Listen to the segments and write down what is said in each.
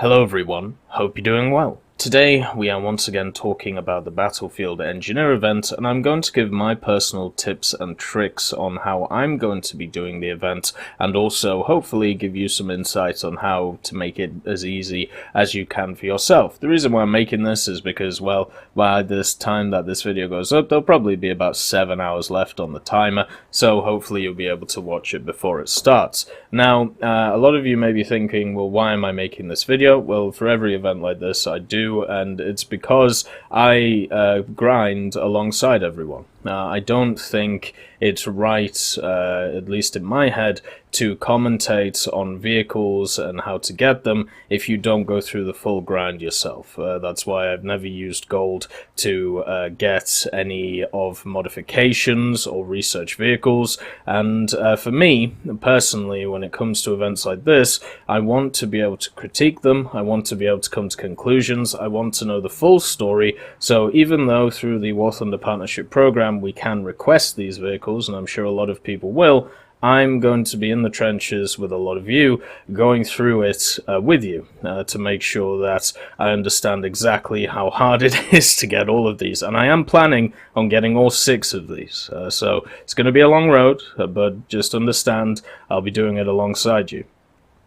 Hello everyone, hope you're doing well. Today we are once again talking about the Battlefield Engineer event, and I'm going to give my personal tips and tricks on how I'm going to be doing the event, and also hopefully give you some insights on how to make it as easy as you can for yourself. The reason why I'm making this is because, well, by this time that this video goes up, there'll probably be about 7 hours left on the timer, so hopefully you'll be able to watch it before it starts. Now, a lot of you may be thinking, well, why am I making this video? Well, for every event like this I do, and it's because I grind alongside everyone. I don't think it's right, at least in my head, to commentate on vehicles and how to get them if you don't go through the full grind yourself. That's why I've never used gold to get any of modifications or research vehicles, and for me, personally, when it comes to events like this, I want to be able to critique them, I want to be able to come to conclusions, I want to know the full story, so even though through the War Thunder Partnership Program we can request these vehicles, and I'm sure a lot of people will, I'm going to be in the trenches with a lot of you, going through it with you, to make sure that I understand exactly how hard it is to get all of these. And I am planning on getting all 6 of these. So it's going to be a long road, but just understand I'll be doing it alongside you.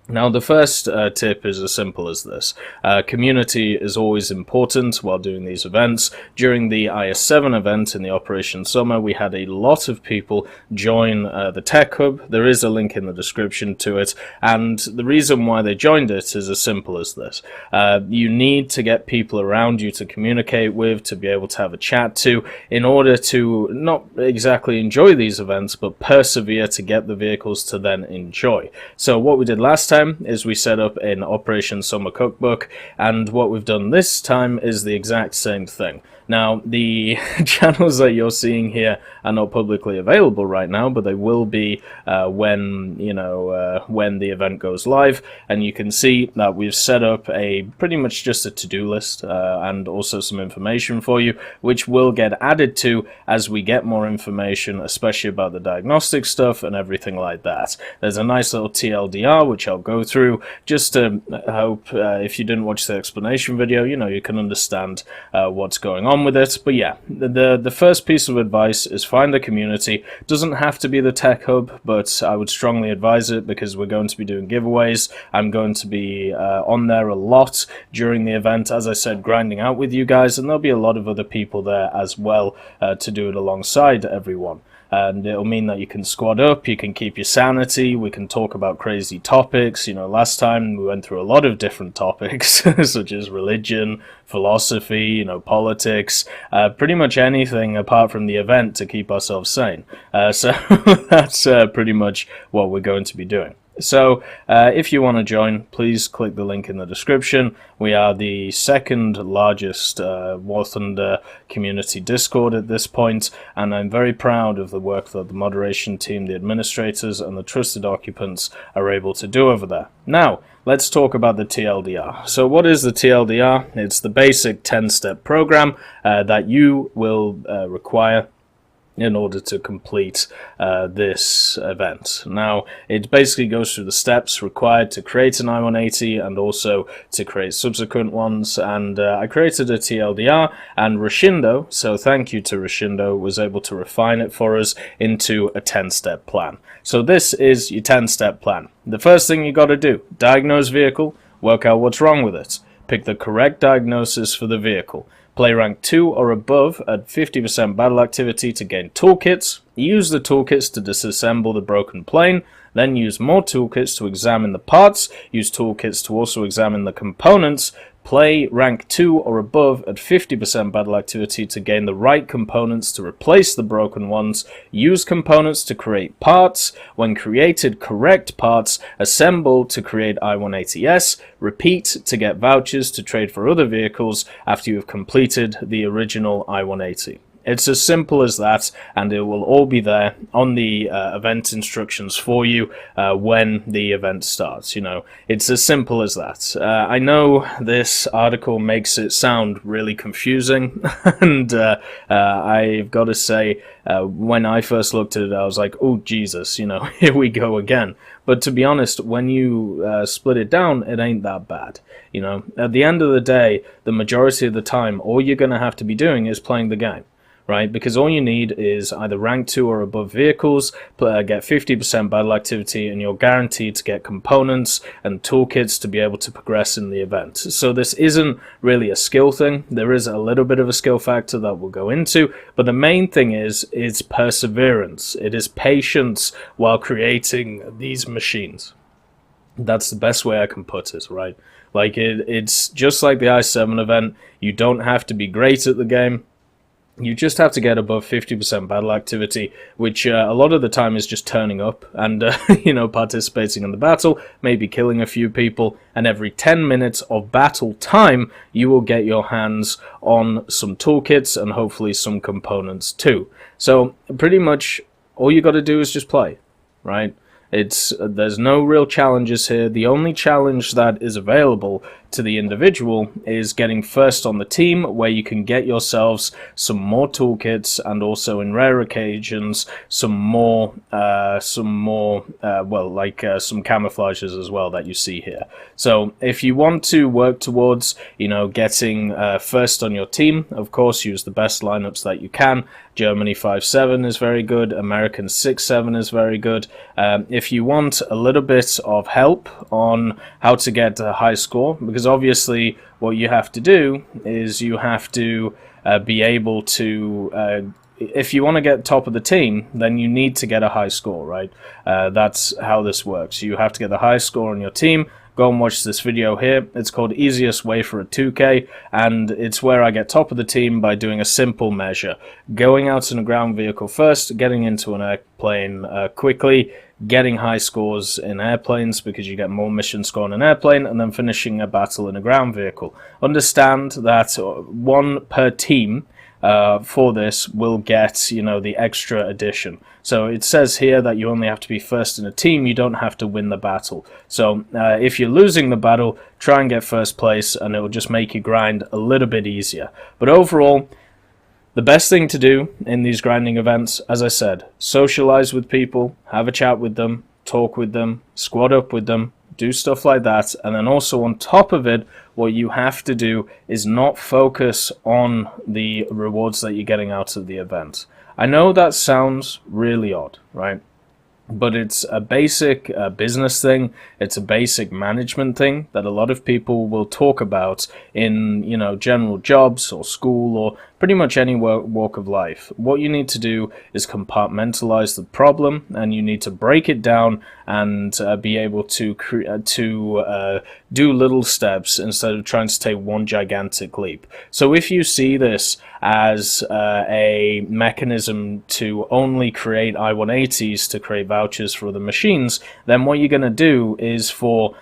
Now, the first tip is as simple as this. Community is always important while doing these events. During the IS-7 event in the Operation Summer, we had a lot of people join the Tech Hub. There is a link in the description to it, and the reason why they joined it is as simple as this. You need to get people around you to communicate with, to be able to have a chat to, in order to not exactly enjoy these events, but persevere to get the vehicles to then enjoy. So what we did last time is we set up an Operation Summer Cookbook, and what we've done this time is the exact same thing. Now, the channels that you're seeing here are not publicly available right now, but they will be when the event goes live, and you can see that we've set up a pretty much just a to-do list and also some information for you, which will get added to as we get more information, especially about the diagnostic stuff and everything like that. There's a nice little TLDR which I'll go through just to hope if you didn't watch the explanation video, you can understand what's going on with it. But yeah, the first piece of advice is find a community. Doesn't have to be the Tech Hub, but I would strongly advise it because we're going to be doing giveaways. I'm going to be on there a lot during the event, as I said, grinding out with you guys, and there'll be a lot of other people there as well to do it alongside everyone. And it'll mean that you can squad up, you can keep your sanity, we can talk about crazy topics. Last time we went through a lot of different topics, such as religion, philosophy, politics, pretty much anything apart from the event to keep ourselves sane. So that's pretty much what we're going to be doing. So, if you want to join, please click the link in the description. We are the second largest War Thunder community Discord at this point, and I'm very proud of the work that the moderation team, the administrators, and the trusted occupants are able to do over there. Now, let's talk about the TLDR. So what is the TLDR? It's the basic 10-step program that you will require in order to complete this event. Now, it basically goes through the steps required to create an I-180 and also to create subsequent ones, and I created a TLDR, and Rashindo, so thank you to Rashindo, was able to refine it for us into a 10-step plan. So this is your 10-step plan. The first thing you got to do, diagnose vehicle, work out what's wrong with it, pick the correct diagnosis for the vehicle, play rank 2 or above at 50% battle activity to gain toolkits, use the toolkits to disassemble the broken plane, then use more toolkits to examine the parts, use toolkits to also examine the components, play rank 2 or above at 50% battle activity to gain the right components to replace the broken ones, use components to create parts, when created correct parts, assemble to create I-180S, repeat to get vouchers to trade for other vehicles after you have completed the original I-180. It's as simple as that, and it will all be there on the event instructions for you when the event starts. It's as simple as that. I know this article makes it sound really confusing, and I've got to say, when I first looked at it, I was like, oh Jesus, here we go again. But to be honest, when you split it down, it ain't that bad. At the end of the day, the majority of the time, all you're going to have to be doing is playing the game, right? Because all you need is either rank 2 or above vehicles, get 50% battle activity, and you're guaranteed to get components and toolkits to be able to progress in the event. So this isn't really a skill thing. There is a little bit of a skill factor that we'll go into, but the main thing is it's perseverance. It is patience while creating these machines. That's the best way I can put it, right? Like it's just like the i7 event. You don't have to be great at the game. You just have to get above 50% battle activity, which a lot of the time is just turning up and, participating in the battle, maybe killing a few people, and every 10 minutes of battle time, you will get your hands on some toolkits and hopefully some components too. So pretty much all you got to do is just play, right? There's no real challenges here. The only challenge that is available to the individual is getting first on the team, where you can get yourselves some more toolkits and also in rare occasions some camouflages as well that you see here. So if you want to work towards getting first on your team, of course use the best lineups that you can. Germany 5-7 is very good, American 6-7 is very good. If you want a little bit of help on how to get a high score, because obviously what you have to do is you have to be able to, if you want to get top of the team, then you need to get a high score, right? That's how this works. You have to get the highest score on your team. Go and watch this video here. It's called Easiest Way for a 2K, and it's where I get top of the team by doing a simple measure. Going out in a ground vehicle first, getting into an airplane quickly, getting high scores in airplanes because you get more mission score in an airplane, and then finishing a battle in a ground vehicle. Understand that one per team for this will get, the extra addition. So it says here that you only have to be first in a team, you don't have to win the battle. So if you're losing the battle, try and get first place, and it will just make you grind a little bit easier. But overall, the best thing to do in these grinding events, as I said, socialize with people, have a chat with them, talk with them, squad up with them, do stuff like that. And then also on top of it, what you have to do is not focus on the rewards that you're getting out of the event. I know that sounds really odd, right? But it's a basic business thing. It's a basic management thing that a lot of people will talk about in, general jobs or school or pretty much any walk of life. What you need to do is compartmentalize the problem, and you need to break it down and be able to do little steps instead of trying to take one gigantic leap. So if you see this as a mechanism to only create I-180s to create vouchers for the machines, then what you're going to do is for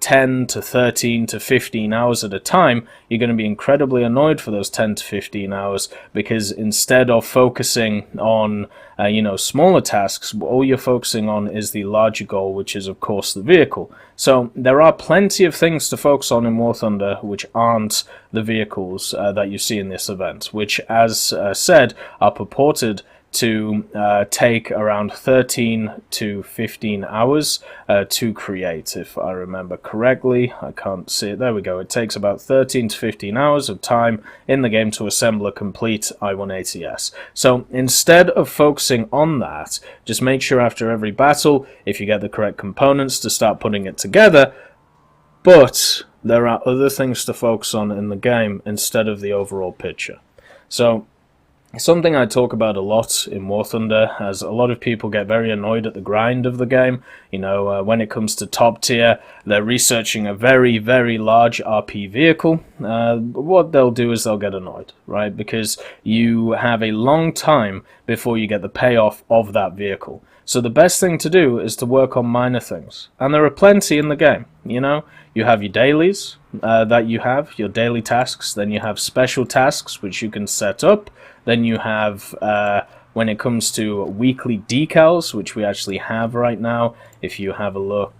10 to 13 to 15 hours at a time, you're going to be incredibly annoyed for those 10 to 15 hours, because instead of focusing on smaller tasks, all you're focusing on is the larger goal, which is of course the vehicle. So there are plenty of things to focus on in War Thunder which aren't the vehicles that you see in this event, which as said are purported to take around 13 to 15 hours to create, if I remember correctly. I can't see it. There we go. It takes about 13 to 15 hours of time in the game to assemble a complete I-180S. So instead of focusing on that, just make sure after every battle, if you get the correct components, to start putting it together. But there are other things to focus on in the game instead of the overall picture. So something I talk about a lot in War Thunder, as a lot of people get very annoyed at the grind of the game. When it comes to top tier, they're researching a very, very large RP vehicle. What they'll do is they'll get annoyed, right? Because you have a long time before you get the payoff of that vehicle. So the best thing to do is to work on minor things. And there are plenty in the game, you know. You have your dailies that you have, your daily tasks. Then you have special tasks, which you can set up. Then you have, when it comes to weekly decals, which we actually have right now, if you have a look,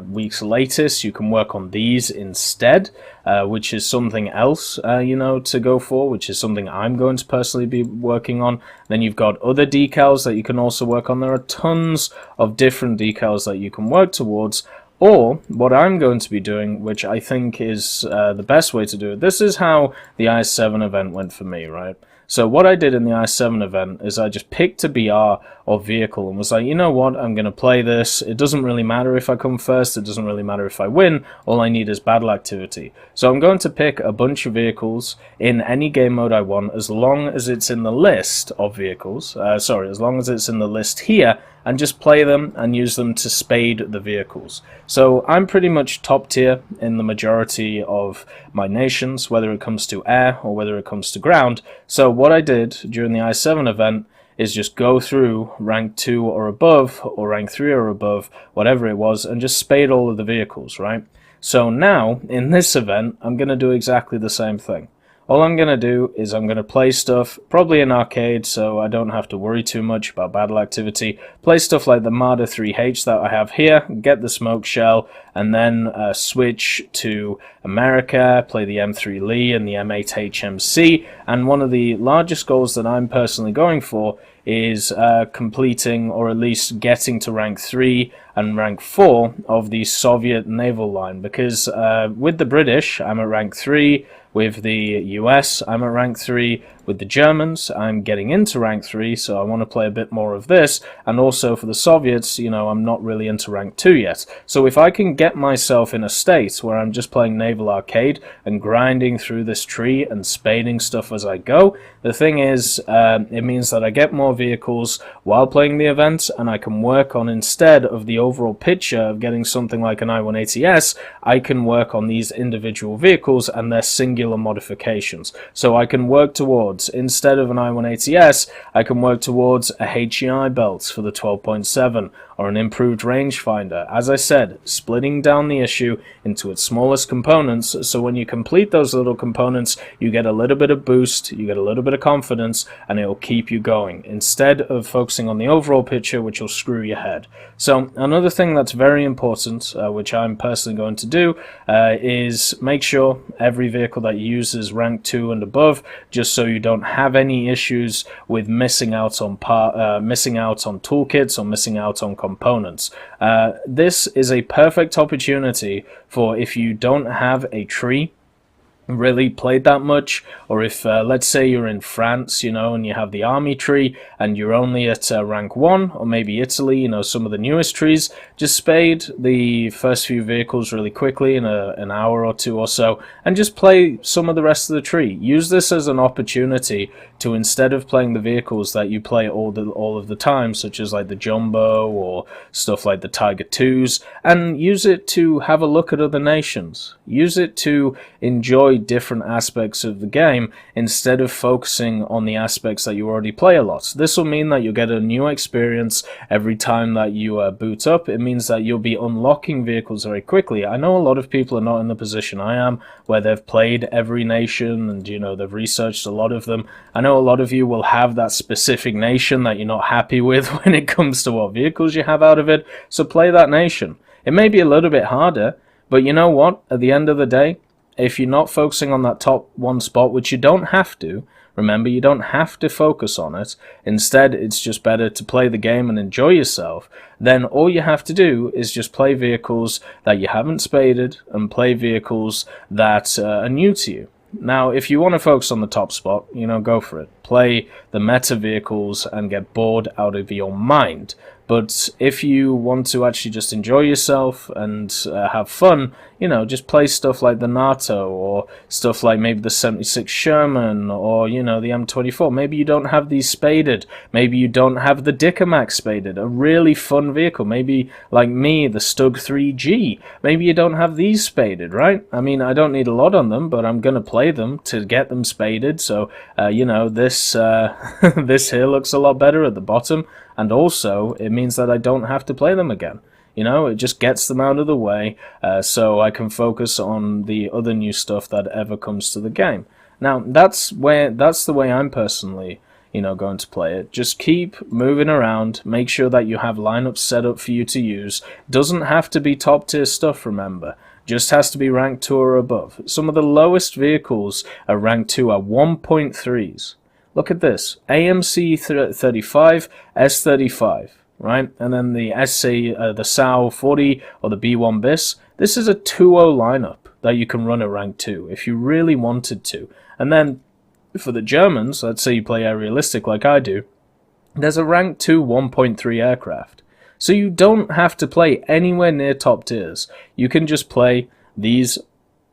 week's latest, you can work on these instead, which is something else, you know, to go for, which is something I'm going to personally be working on. Then you've got other decals that you can also work on. There are tons of different decals that you can work towards. Or what I'm going to be doing, which I think is the best way to do it, this is how the IS-7 event went for me, right? So what I did in the IS-7 event is I just picked a BR or vehicle and was like, you know what, I'm going to play this. It doesn't really matter if I come first. It doesn't really matter if I win. All I need is battle activity. So I'm going to pick a bunch of vehicles in any game mode I want, as long as it's in the list of vehicles. As long as it's in the list here, and just play them and use them to spade the vehicles. So I'm pretty much top tier in the majority of my nations, whether it comes to air or whether it comes to ground. So what I did during the I-7 event is just go through rank 2 or above, or rank 3 or above, whatever it was, and just spade all of the vehicles, right? So now, in this event, I'm going to do exactly the same thing. All I'm going to do is I'm going to play stuff, probably in arcade, so I don't have to worry too much about battle activity. Play stuff like the Marauder 3H that I have here, get the smoke shell, and then switch to America, play the M3 Lee and the M8 HMC. And one of the largest goals that I'm personally going for is completing, or at least getting to rank 3 and rank 4 of the Soviet naval line, because with the British I'm at rank 3, with the US I'm at rank 3, with the Germans I'm getting into rank 3, so I want to play a bit more of this, and also for the Soviets, you know, I'm not really into rank 2 yet. So if I can get myself in a state where I'm just playing naval arcade and grinding through this tree and spading stuff as I go, the thing is, it means that I get more vehicles while playing the event, and I can work on, instead of the overall picture of getting something like an I-180S, I can work on these individual vehicles and their singular modifications. So I can work towards, instead of an I-180S, I can work towards a HEI belt for the 12.7, or an improved rangefinder. As I said, splitting down the issue into its smallest components, so when you complete those little components, you get a little bit of boost, you get a little bit of confidence, and it will keep you going, instead of focusing on the overall picture, which will screw your head. So another thing that's very important, which I'm personally going to do, is make sure every vehicle that you use is rank 2 and above, just so you don't have any issues with missing out on toolkits or missing out on components. This is a perfect opportunity for, if you don't have a tree really played that much, or if let's say you're in France, you know, and you have the army tree and you're only at rank 1, or maybe Italy, you know, some of the newest trees, just spade the first few vehicles really quickly in an hour or 2 or so, and just play some of the rest of the tree. Use this as an opportunity to, instead of playing the vehicles that you play all of the time, such as like the Jumbo or stuff like the Tiger 2s, and use it to have a look at other nations. Use it to enjoy different aspects of the game, instead of focusing on the aspects that you already play a lot. This will mean that you'll get a new experience every time that you boot up. It means that you'll be unlocking vehicles very quickly. I know a lot of people are not in the position I am, where they've played every nation and, you know, they've researched a lot of them. I know a lot of you will have that specific nation that you're not happy with when it comes to what vehicles you have out of it, so play that nation. It may be a little bit harder, but you know what? At the end of the day, if you're not focusing on that top 1 spot, which you don't have to, remember, you don't have to focus on it, instead it's just better to play the game and enjoy yourself, then all you have to do is just play vehicles that you haven't spaded, and play vehicles that are new to you. Now, if you want to focus on the top spot, you know, go for it. Play the meta vehicles and get bored out of your mind. But if you want to actually just enjoy yourself and have fun, you know, just play stuff like the NATO, or stuff like maybe the 76 Sherman, or, you know, the M24. Maybe you don't have these spaded. Maybe you don't have the Dickermax spaded, a really fun vehicle. Maybe, like me, the Stug 3G. Maybe you don't have these spaded, right? I mean, I don't need a lot on them, but I'm going to play play them to get them spaded. So, you know, this this here looks a lot better at the bottom, and also it means that I don't have to play them again. You know, it just gets them out of the way, so I can focus on the other new stuff that ever comes to the game. Now, that's the way I'm personally, you know, going to play it. Just keep moving around, make sure that you have lineups set up for you to use. Doesn't have to be top tier stuff, remember. Just has to be rank 2 or above. Some of the lowest vehicles are rank 2 are 1.3s. Look at this, AMC 35, S35. Right, and then the SC, the SAO 40 or the B1 BIS. This is a 2.0 lineup that you can run at rank 2 if you really wanted to. And then for the Germans, let's say you play aerialistic like I do, there's a rank 2 1.3 aircraft. So you don't have to play anywhere near top tiers. You can just play these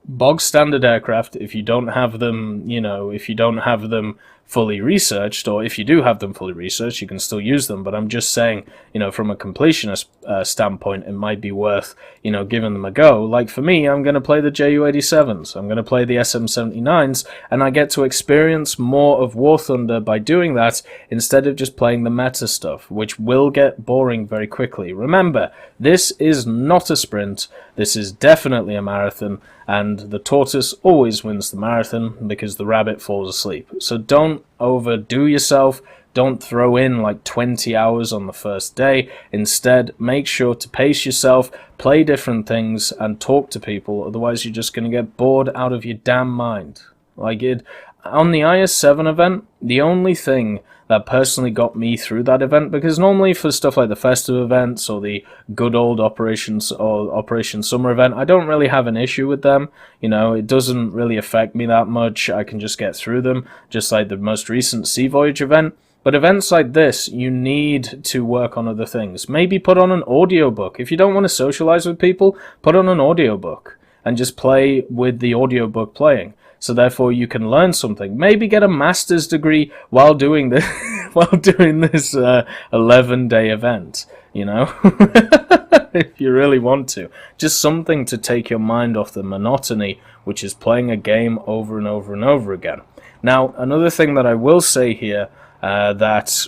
bog standard aircraft if you don't have them, you know, if you don't have them fully researched, or if you do have them fully researched, you can still use them. But I'm just saying, you know, from a completionist standpoint, it might be worth, you know, giving them a go. Like for me, I'm going to play the Ju-87s, I'm going to play the SM-79s, and I get to experience more of War Thunder by doing that instead of just playing the meta stuff, which will get boring very quickly. Remember, this is not a sprint, this is definitely a marathon, and the tortoise always wins the marathon because the rabbit falls asleep. So don't overdo yourself, don't throw in like 20 hours on the first day. Instead, make sure to pace yourself, play different things, and talk to people, otherwise you're just going to get bored out of your damn mind. Like it, on the IS-7 event, the only thing that personally got me through that event, because normally for stuff like the festive events or the good old Operations or Operation Summer event, I don't really have an issue with them. You know, it doesn't really affect me that much. I can just get through them, just like the most recent Sea Voyage event. But events like this, you need to work on other things. Maybe put on an audiobook. If you don't want to socialize with people, put on an audiobook and just play with the audiobook playing. So therefore you can learn something. Maybe get a master's degree while doing this while doing this 11-day event, you know? If you really want to. Just something to take your mind off the monotony, which is playing a game over and over and over again. Now, another thing that I will say here that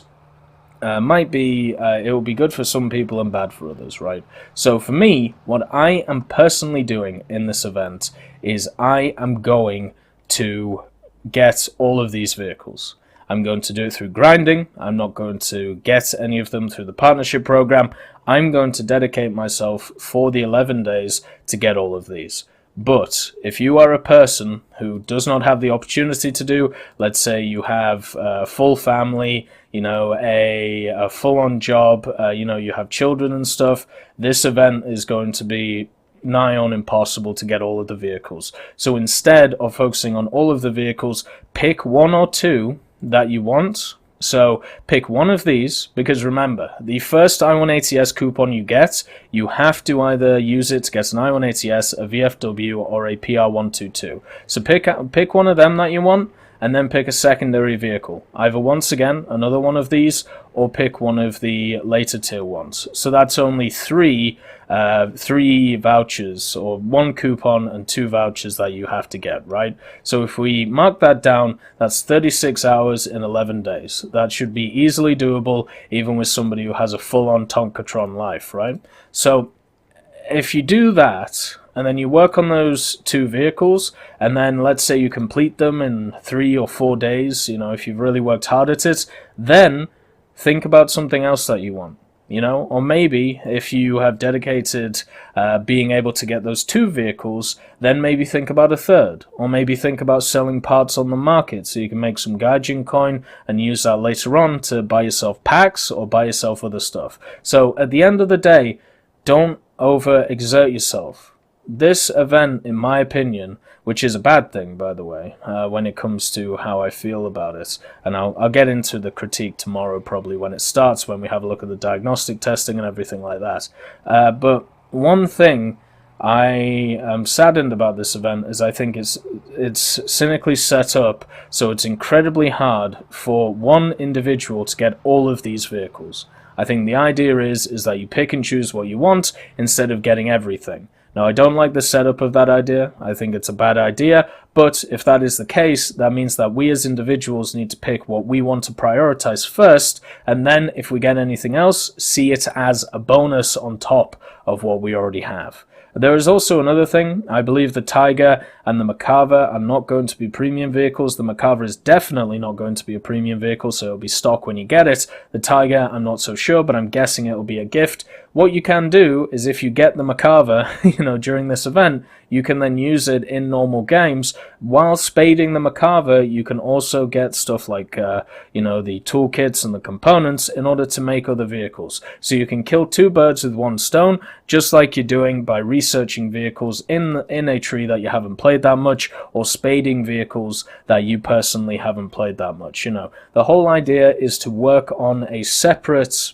might be, it will be good for some people and bad for others, right? So for me, what I am personally doing in this event is I am going to get all of these vehicles. I'm going to do it through grinding. I'm not going to get any of them through the partnership program. I'm going to dedicate myself for the 11 days to get all of these. But if you are a person who does not have the opportunity to do, let's say you have a full family, you know, a full-on job, you know, you have children and stuff, this event is going to be nigh on impossible to get all of the vehicles. So instead of focusing on all of the vehicles, pick one or two that you want. So pick one of these, because remember, the first I-180S coupon you get, you have to either use it to get an I-180S, a VFW, or a PR-122. So pick one of them that you want, and then pick a secondary vehicle. Either once again, another one of these, or pick one of the later tier ones. So that's only three vouchers, or one coupon and 2 vouchers that you have to get, right? So if we mark that down, that's 36 hours in 11 days. That should be easily doable, even with somebody who has a full-on Tonkatron life, right? So if you do that, and then you work on those 2 vehicles, and then let's say you complete them in 3 or 4 days, you know, if you've really worked hard at it, then think about something else that you want, you know? Or maybe if you have dedicated being able to get those 2 vehicles, then maybe think about a 3rd, or maybe think about selling parts on the market so you can make some Gaijin coin and use that later on to buy yourself packs or buy yourself other stuff. So at the end of the day, don't overexert yourself. This event, in my opinion, which is a bad thing, by the way, when it comes to how I feel about it, and I'll get into the critique tomorrow probably when it starts, when we have a look at the diagnostic testing and everything like that. But one thing I am saddened about this event is I think it's cynically set up so it's incredibly hard for one individual to get all of these vehicles. I think the idea is that you pick and choose what you want instead of getting everything. Now, I don't like the setup of that idea. I think it's a bad idea, but if that is the case, that means that we as individuals need to pick what we want to prioritize first, and then if we get anything else, see it as a bonus on top of what we already have. There is also another thing. I believe the Tiger and the Merkava are not going to be premium vehicles. The Merkava is definitely not going to be a premium vehicle, so it'll be stock when you get it. The Tiger, I'm not so sure, but I'm guessing it will be a gift. What you can do is if you get the Merkava, during this event, you can then use it in normal games. While spading the Merkava, you can also get stuff like, the toolkits and the components in order to make other vehicles. So you can kill two birds with one stone, just like you're doing by researching vehicles in a tree that you haven't played that much, or spading vehicles that you personally haven't played that much. The whole idea is to work on a separate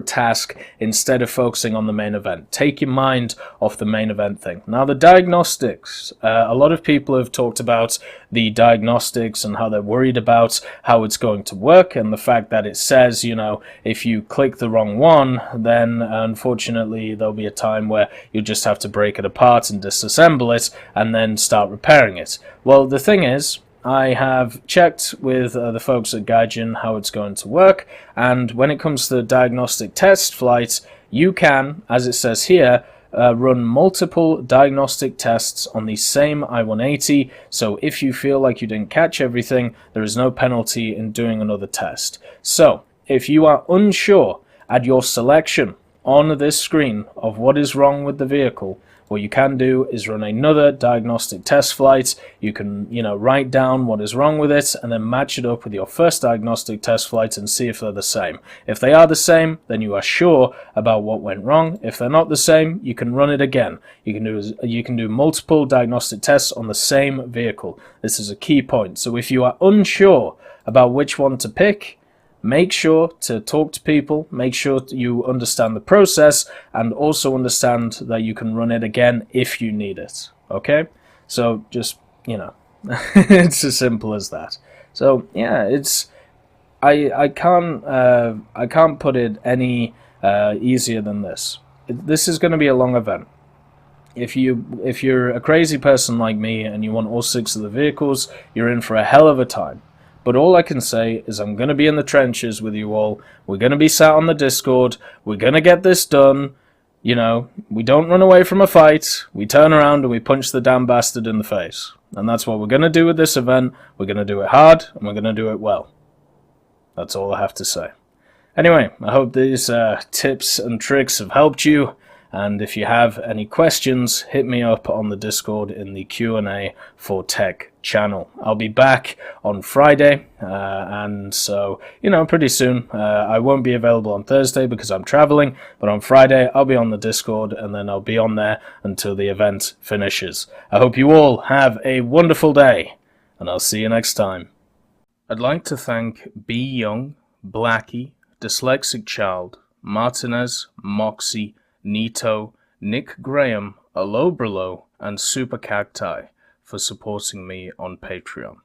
task instead of focusing on the main event. Take your mind off the main event thing. Now, the diagnostics. A lot of people have talked about the diagnostics and how they're worried about how it's going to work, and the fact that it says, if you click the wrong one, then unfortunately there'll be a time where you'll just have to break it apart and disassemble it and then start repairing it. Well, the thing is, I have checked with the folks at Gaijin how it's going to work, and when it comes to the diagnostic test flights, you can, as it says here, run multiple diagnostic tests on the same I-180, so if you feel like you didn't catch everything, there is no penalty in doing another test. So, if you are unsure at your selection on this screen of what is wrong with the vehicle, what you can do is run another diagnostic test flight. You can, write down what is wrong with it and then match it up with your first diagnostic test flight and see if they're the same. If they are the same, then you are sure about what went wrong. If they're not the same, you can run it again. You can do multiple diagnostic tests on the same vehicle. This is a key point. So if you are unsure about which one to pick, make sure to talk to people, make sure you understand the process, and also understand that you can run it again if you need it. Okay? So just, it's as simple as that. So yeah, I can't put it any easier than this. This is going to be a long event. If you're a crazy person like me and you want all 6 of the vehicles, you're in for a hell of a time. But all I can say is I'm going to be in the trenches with you all. We're going to be sat on the Discord. We're going to get this done. We don't run away from a fight. We turn around and we punch the damn bastard in the face. And that's what we're going to do with this event. We're going to do it hard and we're going to do it well. That's all I have to say. Anyway, I hope these tips and tricks have helped you. And if you have any questions, hit me up on the Discord in the Q&A for Tech channel. I'll be back on Friday, and so, pretty soon. I won't be available on Thursday because I'm traveling, but on Friday I'll be on the Discord, and then I'll be on there until the event finishes. I hope you all have a wonderful day, and I'll see you next time. I'd like to thank B. Young, Blackie, Dyslexic Child, Martinez, Moxie, Nito, Nick Graham, Alobralo, and Super Cacti for supporting me on Patreon.